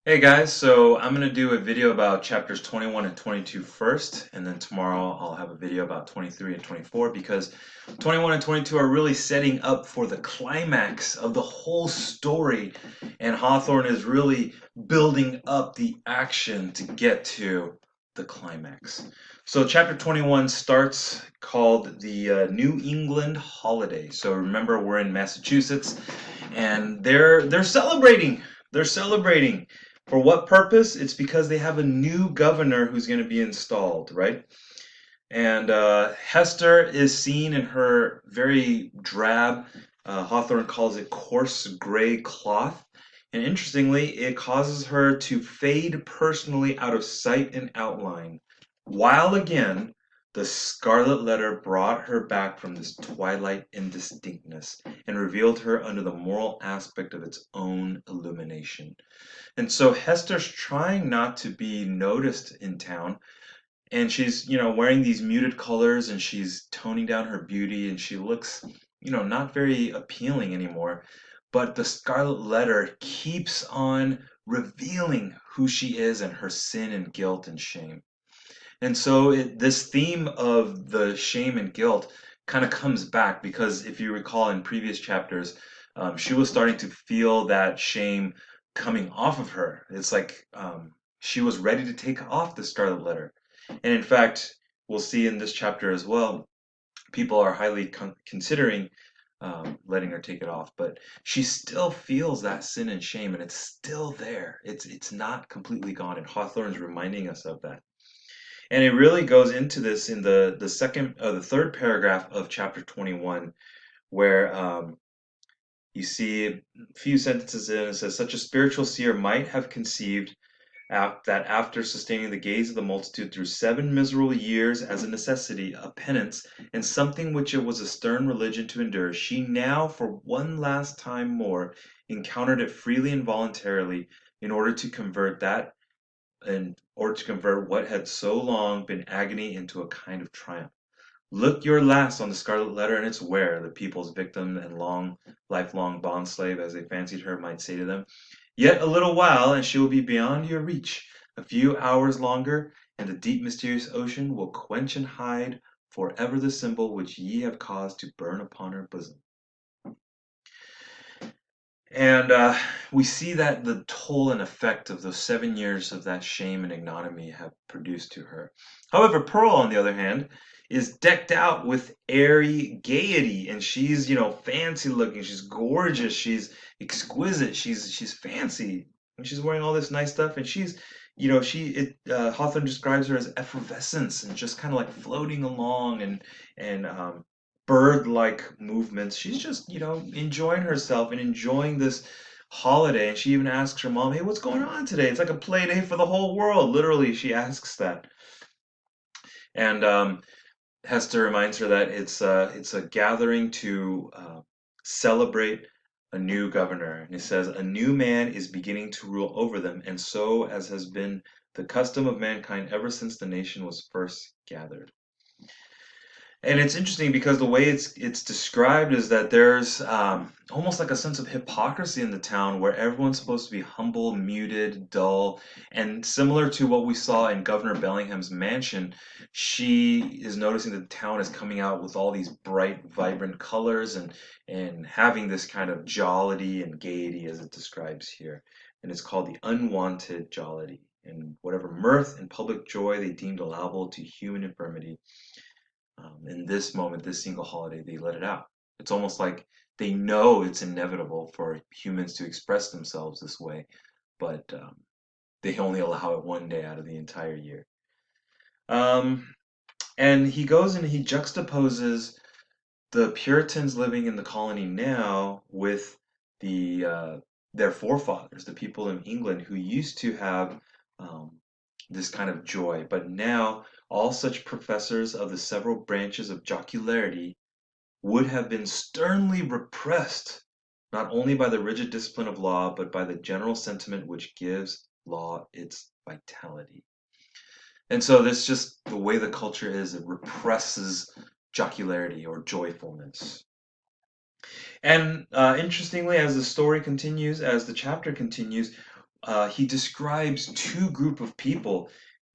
Hey guys, so I'm going to do a video about chapters 21 and 22 first, and then tomorrow I'll have a video about 23 and 24 because 21 and 22 are really setting up for the climax of the whole story, and Hawthorne is really building up the action to get to the climax. So chapter 21 starts called the New England Holiday. So remember we're in Massachusetts and they're celebrating. They're celebrating. For what purpose? It's because they have a new governor who's going to be installed, right? And Hester is seen in her very drab, Hawthorne calls it coarse gray cloth. And interestingly, it causes her to fade personally out of sight and outline, while again, the Scarlet Letter brought her back from this twilight indistinctness and revealed her under the moral aspect of its own illumination. And so Hester's trying not to be noticed in town, and she's, wearing these muted colors and she's toning down her beauty and she looks, not very appealing anymore. But the Scarlet Letter keeps on revealing who she is and her sin and guilt and shame. And so this theme of the shame and guilt kind of comes back because if you recall in previous chapters, she was starting to feel that shame coming off of her. It's like she was ready to take off the Scarlet Letter. And in fact, we'll see in this chapter as well, people are highly considering letting her take it off, but she still feels that sin and shame, and it's still there. It's not completely gone, and Hawthorne's reminding us of that. And it really goes into this in the third paragraph of chapter 21, where you see a few sentences in. It says, "Such a spiritual seer might have conceived that after sustaining the gaze of the multitude through 7 miserable years as a necessity, a penance, and something which it was a stern religion to endure, she now, for one last time more, encountered it freely and voluntarily, in order to convert what had so long been agony into a kind of triumph. Look your last on the Scarlet Letter and its wearer, the people's victim and lifelong bondslave, as they fancied her, might say to them. Yet a little while, and she will be beyond your reach. A few hours longer, and the deep mysterious ocean will quench and hide for ever the symbol which ye have caused to burn upon her bosom." And we see that the toll and effect of those 7 years of that shame and ignominy have produced to her. However, Pearl, on the other hand, is decked out with airy gaiety, and she's, fancy looking. She's gorgeous. She's exquisite. She's fancy, and she's wearing all this nice stuff. And she's, Hawthorne describes her as effervescence and just kind of like floating along and bird-like movements. She's just, enjoying herself and enjoying this holiday. And she even asks her mom, "Hey, what's going on today? It's like a play day for the whole world." Literally, she asks that. And Hester reminds her that it's a gathering to celebrate a new governor. And he says, "A new man is beginning to rule over them, and so as has been the custom of mankind ever since the nation was first gathered." And it's interesting because the way it's described is that there's almost like a sense of hypocrisy in the town where everyone's supposed to be humble, muted, dull, and similar to what we saw in Governor Bellingham's mansion, she is noticing that the town is coming out with all these bright, vibrant colors and having this kind of jollity and gaiety as it describes here. And it's called the unwanted jollity. And whatever mirth and public joy they deemed allowable to human infirmity, in this moment, this single holiday, they let it out. It's almost like they know it's inevitable for humans to express themselves this way, but they only allow it one day out of the entire year. Um, and he goes and he juxtaposes the Puritans living in the colony now with the their forefathers, the people in England who used to have um, this kind of joy, but now all such professors of the several branches of jocularity would have been sternly repressed, not only by the rigid discipline of law, but by the general sentiment which gives law its vitality. And so this just the way the culture is, it represses jocularity or joyfulness. And interestingly, as the story continues, as the chapter continues, he describes two group of people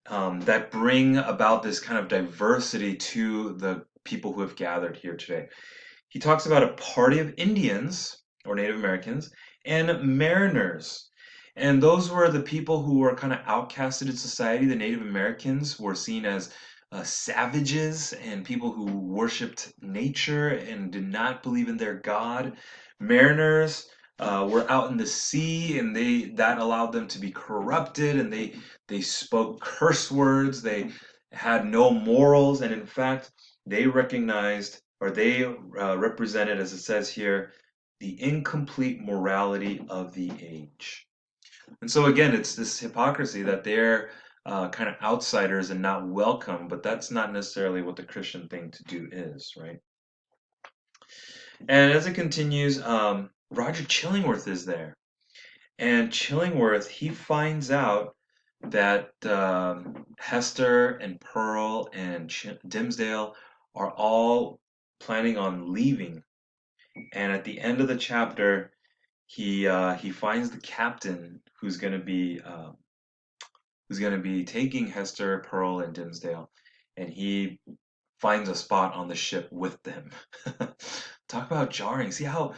that bring about this kind of diversity to the people who have gathered here today. He talks about a party of Indians or Native Americans and mariners. And those were the people who were kind of outcasted in society. The Native Americans were seen as savages and people who worshipped nature and did not believe in their God. Mariners were out in the sea, and that allowed them to be corrupted, and they spoke curse words. They had no morals, and in fact, they recognized, or they represented, as it says here, the incomplete morality of the age. And so again, it's this hypocrisy that they're kind of outsiders and not welcome, but that's not necessarily what the Christian thing to do is, right? And as it continues, Roger Chillingworth is there. And Chillingworth, he finds out that Hester and Pearl and Dimsdale are all planning on leaving. And at the end of the chapter, he finds the captain who's going to be taking Hester, Pearl, and Dimsdale, and he finds a spot on the ship with them. Talk about jarring. See how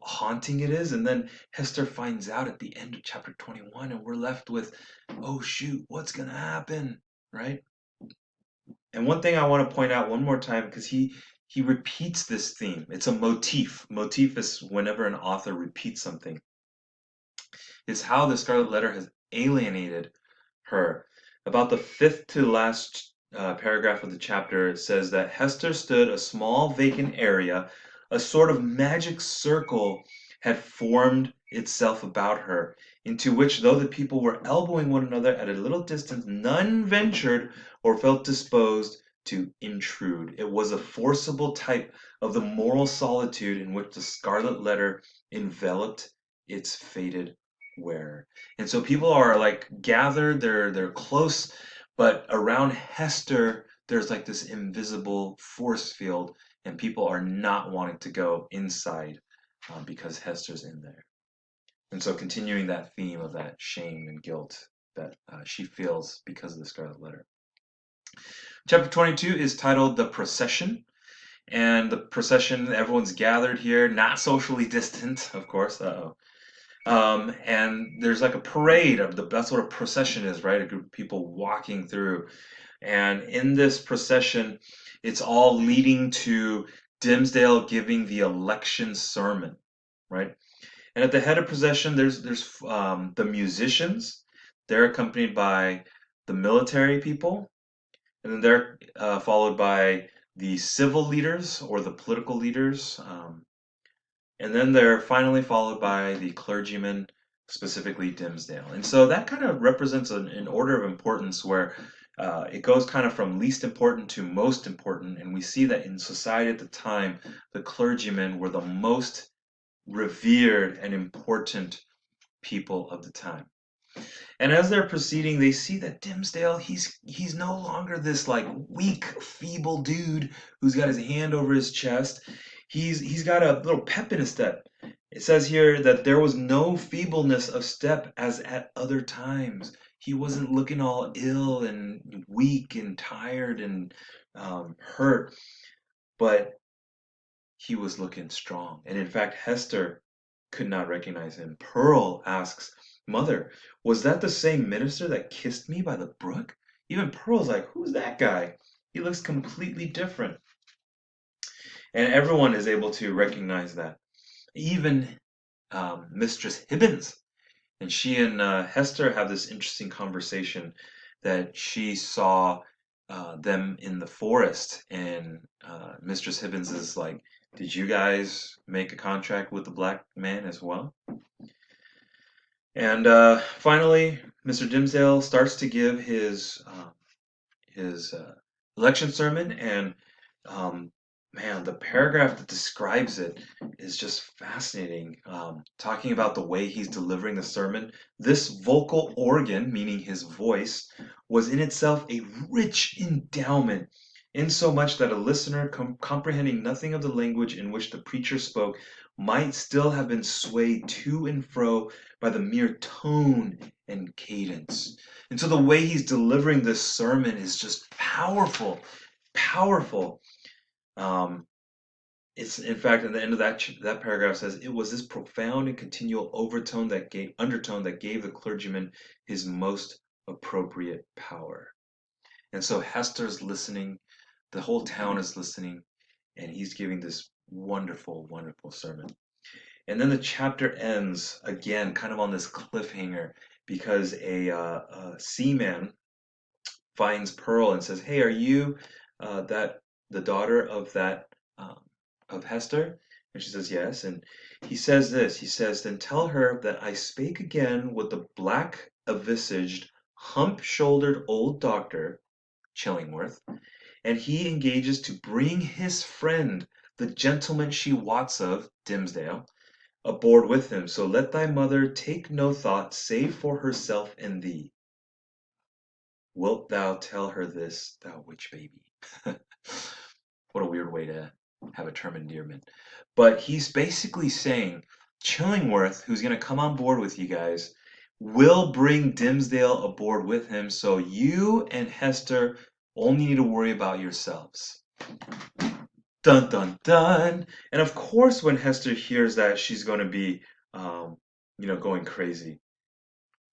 haunting it is, and then Hester finds out at the end of chapter 21, and we're left with, oh shoot, what's gonna happen, right? And one thing I want to point out one more time, because he repeats this theme. It's a motif. Motif is whenever an author repeats something. It's how the Scarlet Letter has alienated her. About the fifth to last paragraph of the chapter, it says that Hester stood a small vacant area, a sort of magic circle had formed itself about her, into which, though the people were elbowing one another at a little distance, none ventured or felt disposed to intrude. It was a forcible type of the moral solitude in which the Scarlet Letter enveloped its fated wearer. And so people are like gathered, they're close, but around Hester, there's like this invisible force field, and people are not wanting to go inside because Hester's in there. And so continuing that theme of that shame and guilt that she feels because of the Scarlet Letter. Chapter 22 is titled The Procession. And the procession, everyone's gathered here, not socially distant, of course. And there's like a parade that's what a procession is, right? A group of people walking through. And in this procession, it's all leading to Dimsdale giving the election sermon, right? And at the head of procession, there's the musicians. They're accompanied by the military people, and then they're followed by the civil leaders or the political leaders. And then they're finally followed by the clergyman, specifically Dimsdale. And so that kind of represents an order of importance where it goes kind of from least important to most important. And we see that in society at the time, the clergymen were the most revered and important people of the time. And as they're proceeding, they see that Dimsdale, he's no longer this like weak, feeble dude who's got his hand over his chest. He's got a little pep in his step. It says here that there was no feebleness of step as at other times. He wasn't looking all ill and weak and tired and hurt, but he was looking strong. And in fact, Hester could not recognize him. Pearl asks, Mother, was that the same minister that kissed me by the brook? Even Pearl's like, who's that guy? He looks completely different. And everyone is able to recognize that. Even Mistress Hibbins. And she and Hester have this interesting conversation that she saw them in the forest. And Mistress Hibbins is like, did you guys make a contract with the black man as well? And finally, Mr. Dimsdale starts to give his election sermon, and man, the paragraph that describes it is just fascinating. Talking about the way he's delivering the sermon, this vocal organ, meaning his voice, was in itself a rich endowment, insomuch that a listener comprehending nothing of the language in which the preacher spoke might still have been swayed to and fro by the mere tone and cadence. And so the way he's delivering this sermon is just powerful, powerful. Um, it's in fact at the end of that paragraph says it was this profound and continual undertone that gave the clergyman his most appropriate power. And so Hester's listening, the whole town is listening, and he's giving this wonderful, wonderful sermon. And then the chapter ends again, kind of on this cliffhanger, because a seaman finds Pearl and says, "Hey, are you that the daughter of that um, of Hester?" And she says, "Yes." And he says this. He says, "Then tell her that I spake again with the black-visaged, hump-shouldered old doctor, Chillingworth, and he engages to bring his friend, the gentleman she wots of, Dimmesdale, aboard with him. So let thy mother take no thought save for herself and thee. Wilt thou tell her this, thou witch baby?" What a weird way to have a term endearment. But he's basically saying Chillingworth, who's going to come on board with you guys, will bring Dimmesdale aboard with him, so you and Hester only need to worry about yourselves. Dun dun dun. And of course, when Hester hears that, she's going to be, going crazy,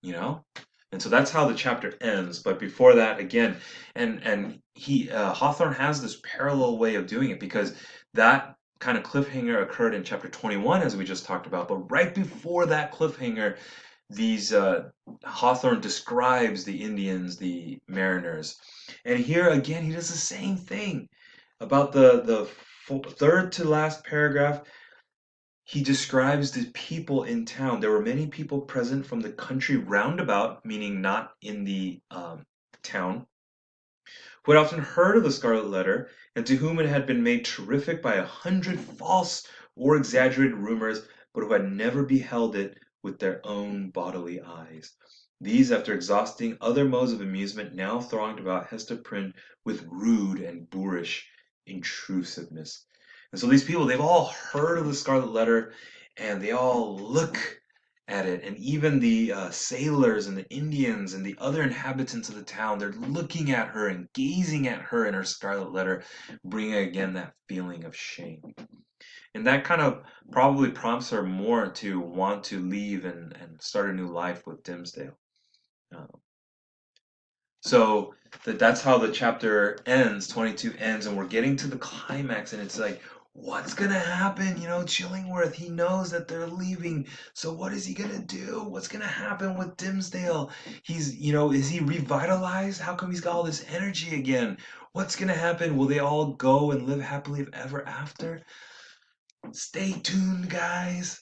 you know. And so that's how the chapter ends. But before that, again, and he Hawthorne has this parallel way of doing it, because that kind of cliffhanger occurred in chapter 21, as we just talked about. But right before that cliffhanger, these Hawthorne describes the Indians, the mariners, and here again he does the same thing about the third to last paragraph. He describes the people in town. There were many people present from the country round about, meaning not in the town, who had often heard of the Scarlet Letter, and to whom it had been made terrific by 100 false or exaggerated rumors, but who had never beheld it with their own bodily eyes. These, after exhausting other modes of amusement, now thronged about Hester Prynne with rude and boorish intrusiveness. And so these people, they've all heard of the Scarlet Letter, and they all look at it. And even the sailors and the Indians and the other inhabitants of the town, they're looking at her and gazing at her in her Scarlet Letter, bringing again that feeling of shame. And that kind of probably prompts her more to want to leave and start a new life with Dimmesdale. Um, so that's how the chapter ends, 22 ends, and we're getting to the climax, and it's like, what's gonna happen? Chillingworth, he knows that they're leaving, so what is he gonna do? What's gonna happen with Dimmesdale? Is he revitalized? How come he's got all this energy again? What's gonna happen? Will they all go and live happily ever after? Stay tuned, guys.